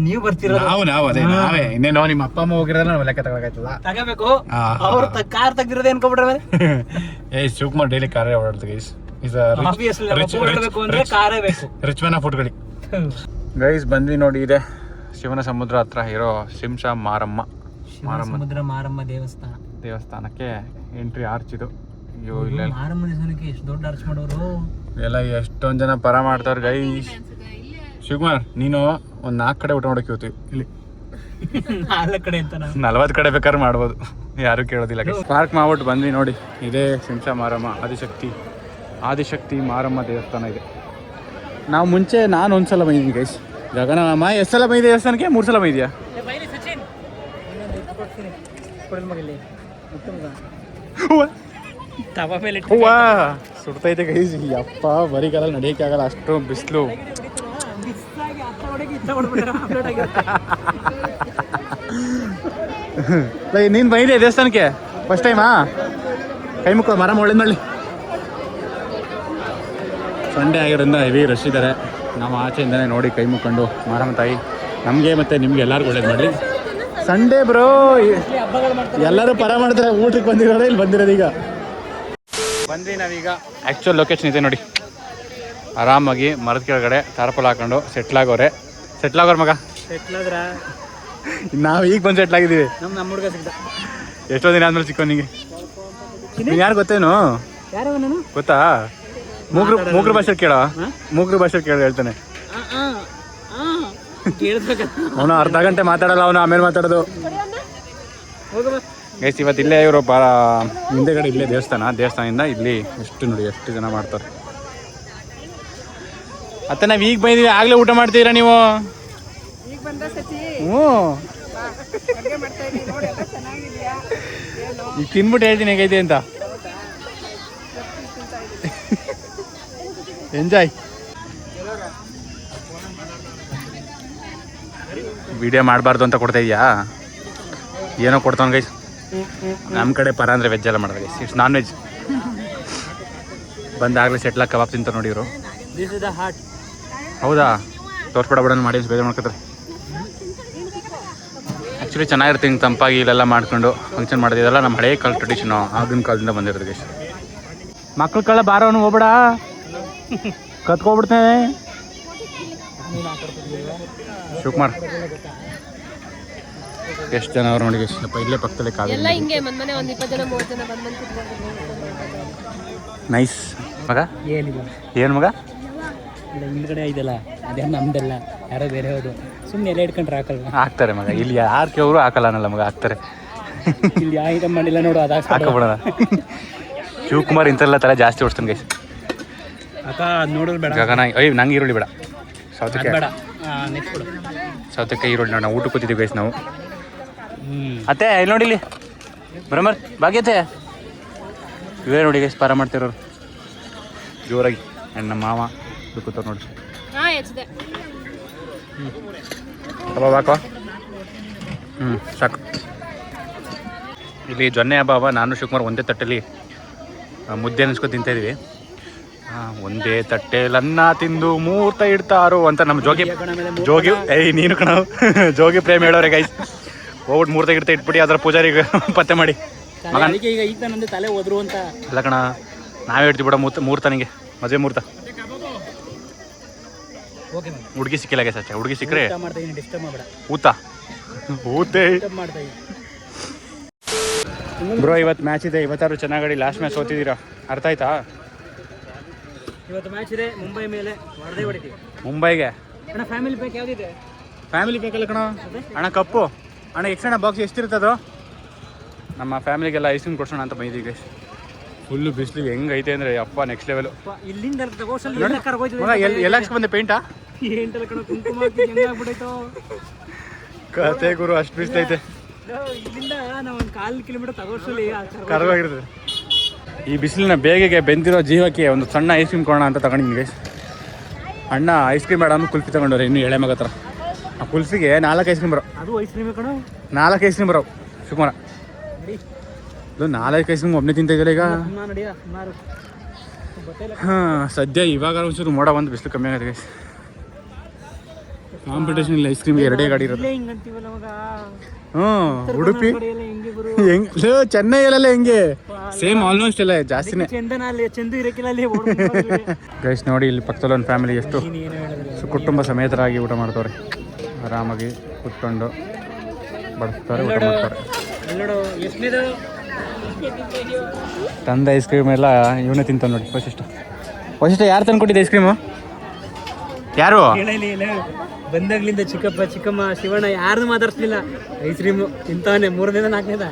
ನೀವು ಬರ್ತೀರ. ನಾವು ಅದೇ ನಾವೇ ಇನ್ನೇನೋ ನಿಮ್ಮ ಅಪ್ಪ ಅಮ್ಮ ಹೋಗಿರೋದ್ರೆ ನಾವು ಲೆಕ್ಕ ತಗೋಬೇಕಾಯ್ತಲ್ಲ, ತಗೋಬೇಕು. ಅವ್ರು ಕಾರ್ ತೆಗ್ದಿರೋದೇ ಅನ್ಕೊಬಿಟ್ರೆ ಶಿವಕುಮಾರ್ ಡೈಲಿ ಕಾರೇ ಓಡಾಡ್ತು ಗೈಸ್. ರಿಚ್ ಮ್ಯಾನ್ ಆಫ್ ಫುಡ್ಗಳಿ ಗೈಸ್. ಬಂದ್ವಿ ನೋಡಿ, ಇದೆ ಶಿವನ ಸಮುದ್ರ ಹತ್ರ ಇರೋ ಶಿಂಷಾ ಮಾರಮ್ಮ ಮಾರಮ್ಮ ದೇವಸ್ಥಾನಕ್ಕೆ ಎಂಟ್ರಿ ಆರ್ಚ್ ಇದು. ಅಯ್ಯೋ ಇಲ್ಲ ಮಾರಮ್ಮ ದೇವಸ್ಥಾನಕ್ಕೆ ಎಷ್ಟು ದೊಡ್ಡ ಆರ್ಚ್ ಮಾಡೋರು ಎಲ್ಲ ಎಷ್ಟೊಂದು ಜನ ಪರ ಮಾಡ್ತಾವ್ರೆ ಗೈಸ್. ಶಿವಕುಮಾರ್ ನೀನು ಒಂದು 4 ಕಡೆ ಊಟ ಮಾಡೋಕೆ ಹೋಗ್ತೀವಿ. ಇಲ್ಲಿ 4 ಕಡೆ ಅಂತ 40 ಕಡೆ ಬೇಕಾದ್ರೆ ಮಾಡ್ಬೋದು, ಯಾರು ಕೇಳೋದಿಲ್ಲ. ಪಾರ್ಕ್ ಮಾಡ್ಬಿಟ್ಟು ಬಂದ್ವಿ ನೋಡಿ, ಇದೇ ಶಿಂಷಾ ಮಾರಮ್ಮ ಆದಿಶಕ್ತಿ ಮಾರಮ್ಮ ದೇವಸ್ಥಾನ ಇದೆ. ನಾವು ಮುಂಚೆ ನಾನು ಒಂದ್ಸಲ ಬಂದಿದ್ದೀನಿ ಗೈಸ್. ಗಗನಮ್ಮ ಎಷ್ಟು ಸಲ ಬಂದಿದೆ ದೇವಸ್ಥಾನಕ್ಕೆ? 3 ಸಲ ಬಂದಿದ್ಯಾ? ಹೂವಾ ಸುಡ್ತೈತೆ ಗೈಸ್. ಯಪ್ಪ ಬರೀ ಕಾಲಲ್ಲಿ ನಡೆಯೋಕೆ ಆಗಲ್ಲ, ಅಷ್ಟು ಬಿಸಿಲು. ನೀನು ಬಂದಿದೆ ದೇವಸ್ಥಾನಕ್ಕೆ ಫಸ್ಟ್ ಟೈಮಾ? ಕೈ ಮುಕ್ಕ ಮಾರಮ್ಮ ಒಳ್ಳೇದು ಮಾಡಲಿ. ಸಂಡೇ ಆಗಿರೋದ್ರಿಂದ ಹೆವಿ ರಶ್ ಇದ್ದಾರೆ. ನಾವು ಆಚೆಯಿಂದನೇ ನೋಡಿ ಕೈ ಮುಕ್ಕೊಂಡು ಮಾರಮ್ಮ ತಾಯಿ ನಮಗೆ ಮತ್ತು ನಿಮ್ಗೆ ಎಲ್ಲರಿಗೂ ಒಳ್ಳೇದು ಮಾಡಲಿ. ಸಂಡೇ ಬ್ರೋ ಎಲ್ಲರೂ ಪರ ಮಾಡ್ತಾರೆ. ಊಟಕ್ಕೆ ಬಂದಿರೋರೆ ಇಲ್ಲಿ ಬಂದಿರೋದು. ಈಗ ಬಂದ್ವಿ ನಾವೀಗ. ಆ್ಯಕ್ಚುಲ್ ಲೊಕೇಶನ್ ಇದೆ ನೋಡಿ, ಆರಾಮಾಗಿ ಮರದ ಕೆಳಗಡೆ ತಾರಪಲ್ ಹಾಕೊಂಡು ಸೆಟ್ಲಾಗೋರೆ ಮಗ. ನಾವು ಈಗ ಬಂದು ಸೆಟ್ಲಾಗಿದ್ದೀವಿ. ನಮ್ಮ ಹುಡುಗ ಸಿಗ್ತ ಎಷ್ಟೋ ದಿನ ಆದ್ಮೇಲೆ ಸಿಕ್ಕೋ ನಿಂಗೆ. ನೀನು ಯಾರು ಗೊತ್ತೇನು? ಗೊತ್ತಾ? ಮೂಗ್ರ ಭಾಷೆ ಕೇಳೋ ಹೇಳ್ತಾನೆ. ಅವನು ಅರ್ಧ ಗಂಟೆ ಮಾತಾಡಲ್ಲ, ಅವನು ಆಮೇಲೆ ಮಾತಾಡೋದು ಗೈಸ್. ಇವತ್ತು ಇಲ್ಲೇ ಇವರು ಹಿಂದೆಗಡೆ ಇಲ್ಲೇ ದೇವಸ್ಥಾನದಿಂದ ಇಲ್ಲಿ ಎಷ್ಟು ಜನ ಮಾಡ್ತಾರೆ. ಮತ್ತೆ ನಾವು ಈಗ ಬಂದಿದ್ದೀವಿ, ಆಗಲೇ ಊಟ ಮಾಡ್ತೀರಾ ನೀವು? ಹ್ಞೂ ಈಗ ತಿನ್ಬಿಟ್ಟು ಹೇಳ್ತೀನಿ ಹೇಗೈತೆ ಅಂತ. ಎಂಜಾಯ್. ವಿಡಿಯೋ ಮಾಡಬಾರ್ದು ಅಂತ ಕೊಡ್ತಾ ಇದೆಯಾ? ಏನೋ ಕೊಡ್ತಾನೆ ಗೈಸ್. ನಮ್ಮ ಕಡೆ ಪರ ಅಂದರೆ ವೆಜ್ ಎಲ್ಲ ಮಾಡೋದು ಗೈಸ್, ಇಟ್ಸ್ ನಾನ್ ವೆಜ್. ಬಂದಾಗಲೇ ಸೆಟ್ಲ ಕಬಾಬ್ ತಿಂತಾರೆ ನೋಡಿ ಇವರು. This is the heart. ಹೌದಾ, ತೋರಿಸ್ಬೇಡ ಬಿಡೋಣ ಮಾಡಿ ಬೇಜಾರು ಮಾಡ್ಕೊತಾರೆ. ಆ್ಯಕ್ಚುಲಿ ಚೆನ್ನಾಗಿರುತ್ತೆ ಹಿಂಗೆ ತಂಪಾಗಿ ಇಲ್ಲೆಲ್ಲ ಮಾಡ್ಕೊಂಡು ಫಂಕ್ಷನ್ ಮಾಡೋದು. ಇದೆಲ್ಲ ನಮ್ಮ ಹಳೇ ಕಾಲ ಟ್ರೆಡಿಷನು, ಆಗಿನ ಕಾಲದಿಂದ ಬಂದಿರೋದು ಗೈಸ್. ಮಕ್ಳು ಕಳ್ಳ ಬಾರವನು ಹೋಗ್ಬೇಡ, ಕತ್ಕೊಬಿಡ್ತೇನೆ. ಶಿವಕುಮಾರ್ ಎಷ್ಟು ಜನ ಅವ್ರು ನೋಡಿ ಗೈಸ್, ಇಲ್ಲೇ ಪಕ್ಕದಲ್ಲೇ ಕಾಲ. ಎಲ್ಲ ಹಿಂಗೆ ಮನೆ ಒಂದು 20 ಜನ 30 ಜನ ಬಂದು ನೈಸ್ ಮಗ. ಏನಿಲ್ಲ ಏನು ಮಗ? ಇಲ್ಲ ಹಿಂದ್ಗಡೆ ಇದೆಲ್ಲ ಅದೇ ನಮ್ದೆಲ್ಲ, ಯಾರೋ ಬೇರೆ ಹೋದು ಸುಮ್ಮನೆ ಎಲ್ಲ ಇಟ್ಕೊಂಡ್ರೆ ಹಾಕಲ್ವ? ಹಾಕ್ತಾರೆ ಮಗ, ಇಲ್ಲಿ ಯಾರು ಕೇವರು ಹಾಕಲ್ಲ ಅನ್ನಲ್ಲ ಮಗ, ಹಾಕ್ತಾರೆ. ಇಲ್ಲಿ ಯಾವ ಐಟಮ್ ಮಾಡಿಲ್ಲ ನೋಡು, ಅದು ಹಾಕೋಬಿಡೋಣ. ಶಿವಕುಮಾರ್ ಇಂಥೆಲ್ಲ ತಲೆ ಜಾಸ್ತಿ ಓಡಿಸ್ತಾನೆ ಗೈಸ್. ಅಕ್ಕ ನೋಡೋದು ಬೇಡ. ಗಗನ ಅಯ್ಯ ನಂಗೆ ಈರುಳ್ಳಿ ಬೇಡ, ಸೌತೆಕಾಯಿ ಬೇಡ. ನೆಕ್ಸ್ಟ್ ಕೊಡು. ಸೌತೆಕಾಯಿ ಈರುಳ್ಳಿ ನಾವು ಊಟಕ್ಕೆ ಕೂತಿದ್ದೀವಿ ಗೈಸ್ ನಾವು. ಅತ್ತೆ ಇಲ್ಲಿ ನೋಡಿ, ಇಲ್ಲಿ ಬ್ರಹ್ಮರ್ ಭಾಗ್ಯತೆ ಇವೇ ನೋಡಿ ಗೈಸ್ ಪಾರ ಮಾಡ್ತಿರೋರು ಜೋರಾಗಿ. ಆ್ಯಂಡ್ ನಮ್ಮ ಮಾವ ಕೂತವ್ರು ನೋಡಿ. ಕಬಾಬ್ ಹಾಕೋ. ಸಾಕು. ಇಲ್ಲಿ ಜೊನ್ನೆ ಹಬ್ಬ ನಾನು ಶಿವಕುಮಾರ್ ಒಂದೇ ತಟ್ಟೆಲಿ ಮುದ್ದೆ ನೆನೆಸ್ಕೊ ತಿಂತಾಯಿದ್ದೀವಿ. ಒಂದೇ ತಟ್ಟೆಲಿ ಅನ್ನ ತಿಂದು ಮೂರ್ತ ಇಡ್ತಾರೋ ಅಂತ ನಮ್ಮ ಜೋಗಿ ಏಯ್ ನೀನು ಕಣ ಜೋಗಿ ಪ್ರೇಮ್ ಹೇಳೋರೆ ಗೈಸ್. ಹೋಗ್ಬಿಟ್ಟು ಮೂರ್ತ ಇಡ್ತಾ ಇಟ್ಬಿಟ್ಟು ಅದರ ಪೂಜಾರಿಗೆ ಪತ್ತೆ ಮಾಡಿ ಈಗ ನಂದು ತಲೆ ಹೋದ್ರು ಅಂತ ಇಲ್ಲ ಕಣ, ನಾವೇ ಹೇಳ್ತೀವಿ ಬಿಡ ಮೂರ್ತನಿಗೆ ಮದುವೆ ಮೂರ್ತ. ಹುಡುಗಿ ಸಿಕ್ಕಿಲ್ಲ ಗೈಸ್ ಅಷ್ಟೇ, ಹುಡುಗಿ ಸಿಕ್ಕರೆ ಊತೆ ಬ್ರೋ. ಇವತ್ತು ಮ್ಯಾಚ್ ಇದೆ, ಇವತ್ತಾರು ಚೆನ್ನಾಗಿ ಲಾಸ್ಟ್ ಮ್ಯಾಚ್ ಸೋತಿದ್ದೀರಾ, ಅರ್ಥ ಆಯ್ತಾ? ಇವತ್ತು ಮ್ಯಾಚ್ ಇದೆ ಮುಂಬೈ ಮೇಲೆ, ಹೊಡೆದೇ ಹೊಡಿತೀವಿ ಮುಂಬೈಗೆ. ಅಣ್ಣ ಫ್ಯಾಮಿಲಿ ಪ್ಯಾಕ್ ಯಾವುದಿದೆ? ಫ್ಯಾಮಿಲಿ ಬೇಕಲ್ಲ ಕಣ ಅಣ್ಣ. ಕಪ್ಪು ಅಣ್ಣ ಎಕ್ಸ್ಟ್ರಾ ಬಾಕ್ಸ್ ಎಷ್ಟಿರ್ತದೋ? ನಮ್ಮ ಫ್ಯಾಮಿಲಿಗೆಲ್ಲ ಐಸ್ ಕ್ರೀಮ್ ಕೊಡ್ಸೋಣ ಅಂತ ಬಂದಿದ್ದೀವಿ ಗೈಸ್. ಫುಲ್ಲು ಬಿಸಿಲಿಗೆ ಹೆಂಗೈತೆ ಅಂದರೆ ಅಪ್ಪ ನೆಕ್ಸ್ಟ್ ಲೆವೆಲು. ಇಲ್ಲಿಂದ ಎಲ್ಲ ಬಂದೆ ಪೇಂಟಾ ಕತೆ ಗುರು, ಅಷ್ಟು ಬಿಸಿಲೈತೆ, ಇಲ್ಲಿಂದ ನಾವು ಒಂದು 1/4 ಕಿಲೋಮೀಟರ್ ತಗೋರ್ಸಲಿ ಕರವಾಗಿರ್ತದೆ. ಈ ಬಿಸಿಲಿನ ಬೇಗೆಗೆ ಬೆಂದಿರೋ ಜೀವಕ್ಕೆ ಒಂದು ಸಣ್ಣ ಐಸ್ ಕ್ರೀಮ್ ಕೊಡೋಣ ಅಂತ ತಗೊಂಡಿದ್ದೀನಿ ಗೈಸ್. ಅಣ್ಣ ಐಸ್ ಕ್ರೀಮ್ ಬೇಡ ಅಂದ್ರೆ ಕುಲ್ಫಿ ತಗೊಂಡವ್ರೆ, ಇನ್ನೂ ಎಳೆ ಮಗ ಹತ್ರ. ಆ ಕುಲ್ಫಿಗೆ 4 ಐಸ್ ಕ್ರೀಮ್ ಬರೋ. ಅದು ಐಸ್ ಕ್ರೀಮ್ ಕಣ, 4 ಐಸ್ ಕ್ರೀಮ್ ಬರೋ ಶಿವಕುಮಾರ. ಅದು 4 ಐಸ್ ಕ್ರೀಮ್ ಒಬ್ಬನೇ ತಿಂತಿದ್ದೀರ ಈಗ. ಹಾಂ ಸದ್ಯ ಇವಾಗ ಒಂಚೂರು ಮೋಡ ಒಂದು ಬಿಸಿಲು ಕಮ್ಮಿ ಆಗುತ್ತೆ ಗೈಸ್. ಕಾಂಪಿಟೇಷನ್ ಇಲ್ಲ ಐಸ್ ಕ್ರೀಮ್ಗೆ 2 ಗಾಡಿ ಇರೋದು. ಉಡುಪಿ ಹೆಂಗೆ, ಚೆನ್ನೈಯಲ್ಲೆಲ್ಲ ಹೆಂಗೆ ಸೇಮ್ ಆಲ್ಮೋಸ್ಟ್ ಎಲ್ಲ ಜಾಸ್ತಿನೇ ಗೈಸ್. ನೋಡಿ ಇಲ್ಲಿ ಪಕ್ಕದಲ್ಲಿ ಒಂದು ಫ್ಯಾಮಿಲಿ ಎಷ್ಟು ಕುಟುಂಬ ಸಮೇತರಾಗಿ ಊಟ ಮಾಡ್ತಾರೆ, ಆರಾಮಾಗಿ ಕುತ್ಕೊಂಡು ಬಡಿಸ್ತಾರೆ, ಊಟ ಮಾಡ್ತಾರೆ. ತಂದ ಐಸ್ ಕ್ರೀಮ್ ಎಲ್ಲ ಇವನೇ ತಿಂತ ನೋಡಿ. ವಶಿಷ್ಠ ಯಾರು ತಂದು ಕೊಟ್ಟಿದ್ದೆ ಐಸ್ ಕ್ರೀಮು? ಯಾರು ಬಂದಾಗ್ಲಿಂದ ಚಿಕ್ಕಪ್ಪ ಚಿಕ್ಕಮ್ಮ ಶಿವಣ್ಣ ಯಾರನ್ನು ಮಾತಾಡ್ಸ್ಲಿಲ್ಲ. ಐಸ್ ಕ್ರೀಮು ತಿಂತಾನೆ 3ನೇದ 4ನೇದ.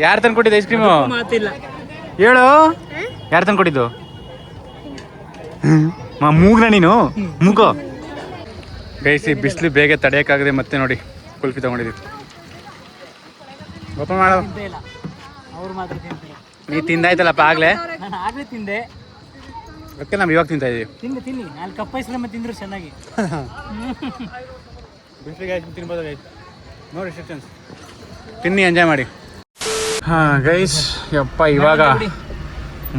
ಯಾರು ತಂದು ಕೊಟ್ಟಿದ್ದು ಐಸ್ ಕ್ರೀಮು? ಮಾತಿಲ್ಲ ಹೇಳು, ಯಾರು ತಂದು ಕೊಟ್ಟಿದ್ದು? ಮೂಗ್ನ ನೀನು ಮೂಗೋ ಗೈಸಿ. ಬಿಸಿಲು ಬೇಗ ತಡೆಯೋಕ್ಕಾಗದೆ ಮತ್ತೆ ನೋಡಿ ಕುಲ್ಫಿ ತಗೊಂಡಿದ್ದೀವಿ. ಓಪನ್ ಮಾಡೋ. ಅವ್ರು ಮಾತ್ರ ತಿಂತಾರೆ. ನೀ ತಿಂದಾಯ್ತಲ್ಲಪ್ಪ ಆಗಲೇ? ನಾನು ಆಗಲೇ ತಿಂದೆ, ಅದಕ್ಕೆ ನಾವು ಇವಾಗ ತಿಂತಾ ಇದೀವಿ. ತಿನ್ನಿ 4 ಕಪ್ ಐಸ್ ಕ್ರೀಮ್ ತಿಂದ್ರು ಚೆನ್ನಾಗಿ. ಬಿಸಿಲಿಗೆ ಐಸ್ ತಿನ್ಬೋದು ಗೈಸ್, ನೋ ರೆಸ್ಟ್ರಿಕ್ಷನ್ಸ್, ತಿನ್ನಿ ಎಂಜಾಯ್ ಮಾಡಿ. ಹಾಂ ಗೈಸ್, ಯಪ್ಪ ಇವಾಗ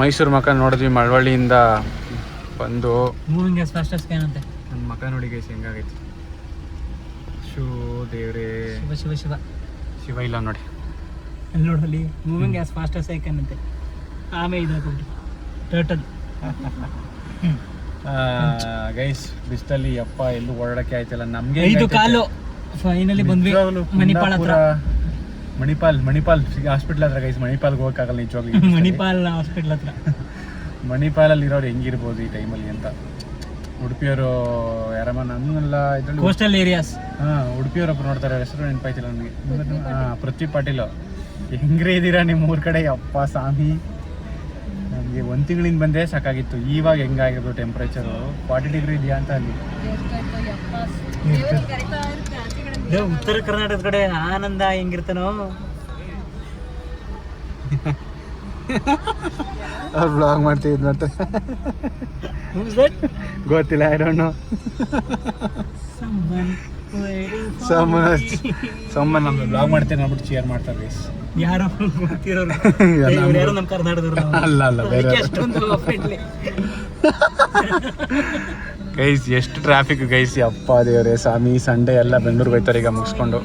ಮೈಸೂರು ಮಕ್ಕ ನೋಡಿದ್ವಿ. ಮಳವಳ್ಳಿಯಿಂದ ಬಂದು moving as fast as can ಅಂತೆ. ನನ್ನ ಮಕ್ಕ ನೋಡಿ ಗೈಸ್ ಹೆಂಗಾಗೈತಿ. ಶೂ ದೇವ್ರೇ, ಶಿವ ಶಿವ ಶಿವ ಶಿವ ಇಲ್ಲ ನೋಡಿ ಅಲ್ಲಿ ನೋಡಲ್ಲಿ, moving as fast as I can ಅಂತೆ. ಆಮೇಲೆ ಇದಾಗ್ಬಿಟ್ಟು ಟರ್ಟಲ್. ಗೈಸ್ ಬಿಸಿಲಲ್ಲಿ ಯಪ್ಪ ಎಲ್ಲೂ ಓಡಾಡಕ್ಕೆ ಆಯ್ತಲ್ಲ ನಮ್ಗೆ. 5 ಕಾಲು ಫೈನಲಿ ಬಂದ್ವಿ ಮಣಿಪಾಲ್ ಹತ್ರ. ಮಣಿಪಾಲ್ ಹಾಸ್ಪಿಟ್ಲ್ ಹತ್ರ ಗೈಸ್. ಮಣಿಪಾಲ್ಗೆ ಹೋಗಕ್ಕಾಗಲ್ಲ ನಿಜವಾಗ್ಲೂ. ಮಣಿಪಾಲ್ ಹಾಸ್ಪಿಟ್ಲ್ ಹತ್ರ. ಮಣಿಪಾಲಲ್ಲಿ ಇರೋರು ಹೆಂಗಿರ್ಬೋದು ಈ ಟೈಮಲ್ಲಿ ಅಂತ. ಉಡುಪಿಯವರು ಯಾರಮ್ಮ ನನ್ನೆಲ್ಲ ಇದರಲ್ಲಿ ಕೋಸ್ಟಲ್ ಏರಿಯಾಸ್. ಉಡುಪಿಯವರೊಬ್ಬರು ನೋಡ್ತಾರೆ, ಹೆಸರು ನೆನಪಾಯ್ತಿಲ್ಲ ನನಗೆ. ಪೃಥ್ವಿ ಪಾಟೀಲ್. ಹೆಂಗ್ರೆ ಇದ್ದೀರಾ ನಿಮ್ಮ ಊರ ಕಡೆ? ಅಪ್ಪ ಸ್ವಾಮಿ, ನಮಗೆ 1 ತಿಂಗಳಿಂದ ಬಂದೇ ಸಾಕಾಗಿತ್ತು. ಇವಾಗ ಹೆಂಗಾಗಿರೋದು ಟೆಂಪ್ರೇಚರು 40 ಡಿಗ್ರಿ ಇದೆಯಾ ಅಂತ ಅಲ್ಲಿ. ಉತ್ತರ ಕರ್ನಾಟಕದ ಕಡೆ ಆನಂದ ಹೆಂಗಿರ್ತಾನೋ. ಅವ್ರು ಬ್ಲಾಗ್ ಮಾಡ್ತಿದ್ ಮತ್ತೆ ಗೊತ್ತಿಲ್ಲ, ಐ ಡೋಂಟ್ ನೋ. ಸೋಮನ್ ನಮ್ದು ಬ್ಲಾಗ್ ಮಾಡ್ತೇನೆ ಅಂದ್ಬಿಟ್ಟು ಚೇರ್ ಮಾಡ್ತಾರೆ ಗೈಸ್. ಯಾರೋ ಗೊತ್ತಿರೋರು ಯಾರೋ ನಮ್ಮ ಕರ್ನಾಟಕದವ್ರು ನಾವು. ಅಲ್ಲ ಅಲ್ಲ ಬೇರೆ ಅದಕ್ಕೆ ಅಷ್ಟೊಂದು friendly. ಗೈಸ್ ಎಷ್ಟು ಟ್ರಾಫಿಕ್ ಗೈಸ್, ಅಪ್ಪ ದೇವರೇ ಸ್ವಾಮಿ. ಸಂಡೇ ಎಲ್ಲ ಬೆಂಗಳೂರಿಗೆ ಹೋಯ್ತಾರೆ ಈಗ ಮುಗಿಸ್ಕೊಂಡು.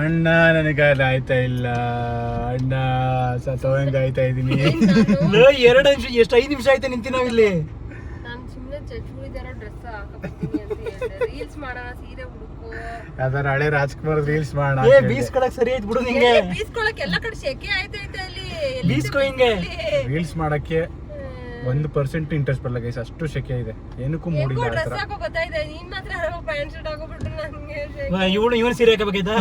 ಅಣ್ಣ ನನಗೆ ಆಯ್ತಾ ಇಲ್ಲ ಅಣ್ಣ, ಸತ್ತೋಂಗ ಆಯ್ತಾ ಇದೀನಿ. ಲೇ, 2 ನಿಮಿಷ ಎಷ್ಟು 5 ನಿಮಿಷ ಆಯ್ತಾ ನಿಂತಿ ನಾವಿಲ್ಲಿ. ನಾನು ಸುಮ್ಮನೆ ಚೂಡಿದಾರ ಡ್ರೆಸ್ ಹಾಕಬರ್ತೀನಿ ಅಂತ ಹೇಳಿದೆ. ರೀಲ್ಸ್ ಮಾಡೋಣ, ಸೀರೆ ಹುಡುಕು. ಯಾವ್ದಾರ ಹಳೆ ರಾಜ್ಕುಮಾರ್ ರೀಲ್ಸ್ ಮಾಡೋಣ. ಏ ಬೀಸ್ಕೊಳಕ್ ಸರಿ ಆಯ್ತು ಬಿಡು ನಿಂಗೆ. ಬೀಸ್ಕೊಳಕ್ ಎಲ್ಲ ಕಡೆ ಶೆಕೆ ಆಯ್ತೈತೆ ಅಲ್ಲಿ. ಬೀಸ್ಕೊ ಹಿಂಗೆ. ರೀಲ್ಸ್ ಮಾಡಕ್ಕೆ 1% ಇಂಟ್ರೆಸ್ಟ್ ಬರಲ್ಲ ಗೈಸ್, ಅಷ್ಟು ಶೆಕೆ ಇದೆ. ಏನಕ್ಕೂ ಮೂಡಿಲ್ಲ ಆ ಡ್ರೆಸ್ ಥರ. ಹಾಕೋ ಗೊತ್ತಾಯ್ತು, ನೀನ್ ಮಾತ್ರ ಪ್ಯಾಂಟ್ ಶರ್ಟ್ ಹಾಕೋಬಿಟ್ರೆ ನಂಗೆ ಇವನು ಸೀರೆ ಹಾಕಬೇಕಾಯ್ತಾ?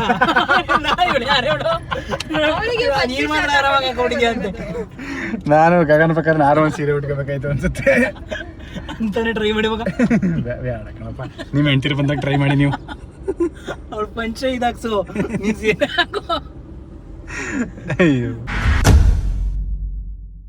ನೀನ್ ಮಾತ್ರ ಆರಾಮಾಗಿ ಹಾಕೊಂಡಿದ್ಯಾ ಅಂತೆ ನಾನು ಗಗನ ಪ್ರಕಾರ ನಾನು ಒಂದು ಸೀರೆ ಉಟ್ಕೋಬೇಕಾಯ್ತು ಅನ್ಸುತ್ತೆ. ಅಂತಾನೆ ಟ್ರೈ ಮಾಡಿ ಮಗ. ಬೇಡ ಕಣಪ್ಪ, ನಿಮ್ಮ ಹೆಂಡ್ತಿರು ಬಂದಾಗ ಟ್ರೈ ಮಾಡಿ ನೀವು. ಅವ್ಳ ಪಂಚೆ ಇದಾಕ್ಸು, ನೀನ್ ಸೀರೆ ಹಾಕೋ. ಅಯ್ಯೋ